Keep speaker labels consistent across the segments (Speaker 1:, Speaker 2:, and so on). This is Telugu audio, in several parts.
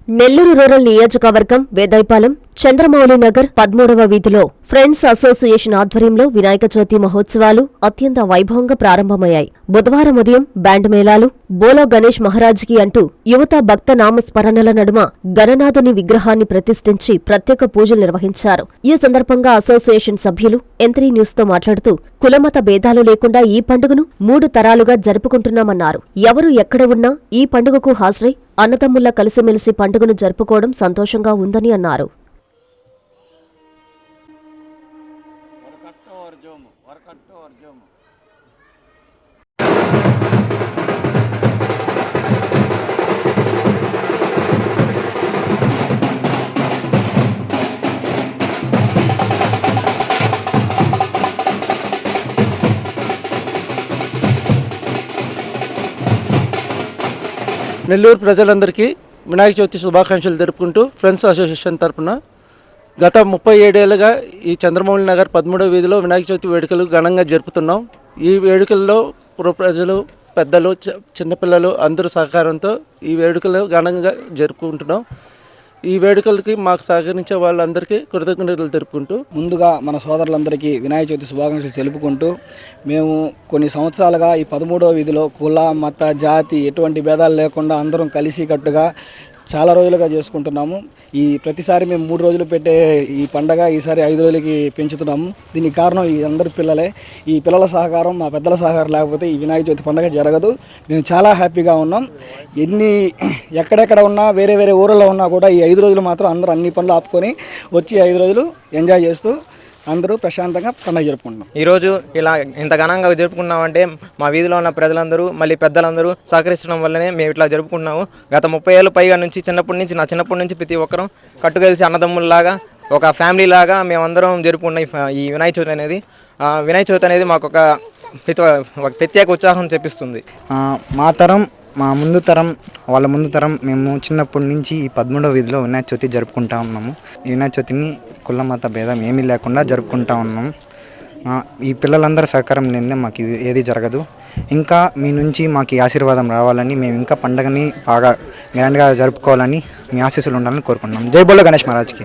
Speaker 1: నెల్లూరు రూరల్ నియోజకవర్గం వేదాయపాలెం చంద్రమౌళి నగర్ 13వ వీధిలో ఫ్రెండ్స్ అసోసియేషన్ ఆధ్వర్యంలో వినాయక చవితి మహోత్సవాలు అత్యంత వైభవంగా ప్రారంభమయ్యాయి. బుధవారం ఉదయం బ్యాండ్ మేళాలు, బోలో గణేష్ మహారాజ్కి అంటూ యువత భక్త నామస్మరణల నడుమ గణనాథుని విగ్రహాన్ని ప్రతిష్ఠించి ప్రత్యేక పూజలు నిర్వహించారు. ఈ సందర్భంగా అసోసియేషన్ సభ్యులు ఎంత్రీ న్యూస్ తో మాట్లాడుతూ కులమత భేదాలు లేకుండా ఈ పండుగను 3 తరాలుగా జరుపుకుంటున్నామన్నారు. ఎవరు ఎక్కడ ఉన్నా ఈ పండుగకు హాజరై అన్నదమ్ముల్లా కలిసిమెలిసి పండుగను జరుపుకోవడం సంతోషంగా ఉందని అన్నారు.
Speaker 2: నెల్లూరు ప్రజలందరికీ వినాయక చవితి శుభాకాంక్షలు జరుపుకుంటూ ఫ్రెండ్స్ అసోసియేషన్ తరఫున గత 37 ఏళ్ళుగా ఈ చంద్రమౌళి నగర్ 13వ వీధిలో వినాయక చవితి వేడుకలు ఘనంగా జరుపుతున్నాం. ఈ వేడుకల్లో ప్రజలు, పెద్దలు, చిన్నపిల్లలు అందరూ సహకారంతో ఈ వేడుకలు ఘనంగా జరుపుకుంటున్నాం. ఈ వేడుకలకి మాకు సహకరించే వాళ్ళందరికీ కృతజ్ఞతలు తెలుపుకుంటూ
Speaker 3: ముందుగా మన సోదరులందరికీ వినాయక చవితి శుభాకాంక్షలు తెలుపుకుంటూ మేము కొన్ని సంవత్సరాలుగా ఈ 13వ వీధిలో కుల, మత, జాతి ఎటువంటి భేదాలు లేకుండా అందరం కలిసికట్టుగా చాలా రోజులుగా చేసుకుంటున్నాము. ఈ ప్రతిసారి మేము 3 రోజులు పెట్టే ఈ పండగ ఈసారి 5 రోజులకి పెంచుతున్నాము. దీనికి కారణం ఈ అందరి పిల్లలే. ఈ పిల్లల సహకారం, మా పెద్దల సహకారం లేకపోతే ఈ వినాయక చవితి పండుగ జరగదు. మేము చాలా హ్యాపీగా ఉన్నాం. ఎక్కడెక్కడ ఉన్నా, వేరే వేరే ఊళ్ళలో ఉన్నా కూడా ఈ 5 రోజులు మాత్రం అందరూ అన్ని పనులు ఆపుకొని వచ్చి 5 రోజులు ఎంజాయ్ చేస్తూ అందరూ ప్రశాంతంగా పండుగ జరుపుకుంటున్నాం.
Speaker 4: ఈరోజు ఇలా ఇంత ఘనంగా జరుపుకున్నామంటే మా వీధిలో ఉన్న ప్రజలందరూ, మళ్ళీ పెద్దలందరూ సహకరించడం వల్లనే మేము ఇట్లా జరుపుకున్నాము. గత 30 ఏళ్ళు పైగా నుంచి నా చిన్నప్పటి నుంచి ప్రతి ఒక్కరం కట్టుకలిసి అన్నదమ్ముల్లాగా ఒక ఫ్యామిలీ లాగా మేమందరం జరుపుకున్న ఈ వినాయక చవితి అనేది మాకు ఒక ప్రత్యేక ఉత్సాహం తెప్పిస్తుంది.
Speaker 5: మా ముందు తరం, వాళ్ళ ముందు తరం మేము చిన్నప్పటి నుంచి ఈ 13వ వీధిలో వినాయక చవితి జరుపుకుంటా ఉన్నాము. ఈ వినాయక చవితిని కుల మత భేదం ఏమీ లేకుండా జరుపుకుంటా ఉన్నాము. ఈ పిల్లలందరూ సహకారం లేనిదే మాకు ఏది జరగదు. ఇంకా మీ నుంచి మాకు ఈ ఆశీర్వాదం రావాలని, మేము ఇంకా పండుగని బాగా గ్రాండ్గా జరుపుకోవాలని, మీ ఆశీస్సులు ఉండాలని కోరుకుంటున్నాం. జై బోలో గణేష్ మహారాజ్కి.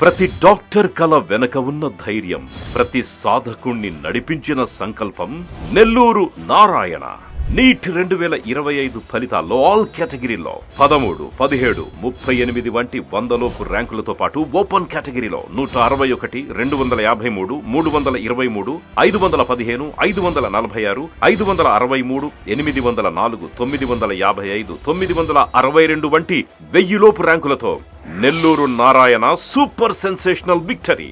Speaker 6: ప్రతి డాక్టర్ కల వెనక ఉన్న ధైర్యం, ప్రతి సాధకుణ్ణి నడిపించిన సంకల్పం నెల్లూరు నారాయణ. నీట్ 2025 ఫలితాల్లో ఆల్ కేటగిరీలో 13, 17, 38 వంటి 100లోపు ర్యాంకులతో పాటు ఓపెన్ కేటగిరీలో 161, 253, 323, 515, 546, 563, 804, 955, 962 వంటి 1000లోపు ర్యాంకులతో Nellore Narayana super sensational victory.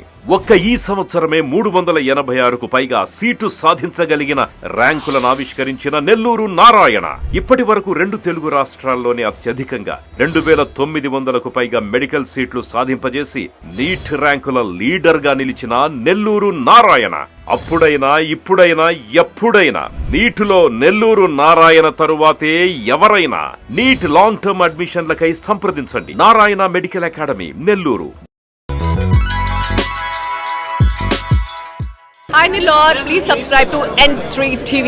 Speaker 6: ఈ సంవత్సరమే 386కు పైగా సీటు సాధించగలిగిన ర్యాంకులను ఆవిష్కరించిన నెల్లూరు నారాయణ ఇప్పటి వరకు 2 తెలుగు రాష్ట్రాల్లోనే అత్యధికంగా 2900కు పైగా మెడికల్ సీట్లు సాధింపజేసి నీట్ ర్యాంకుల లీడర్ గా నిలిచిన నెల్లూరు నారాయణ అప్పుడైనా, ఇప్పుడైనా, ఎప్పుడైనా నీటిలో నెల్లూరు నారాయణ తరువాతే ఎవరైనా. నీట్ లాంగ్ టర్మ్ అడ్మిషన్లకై సంప్రదించండి. Narayana medical academy, Nellore.
Speaker 7: Hi Nilor, please subscribe to N3 TV.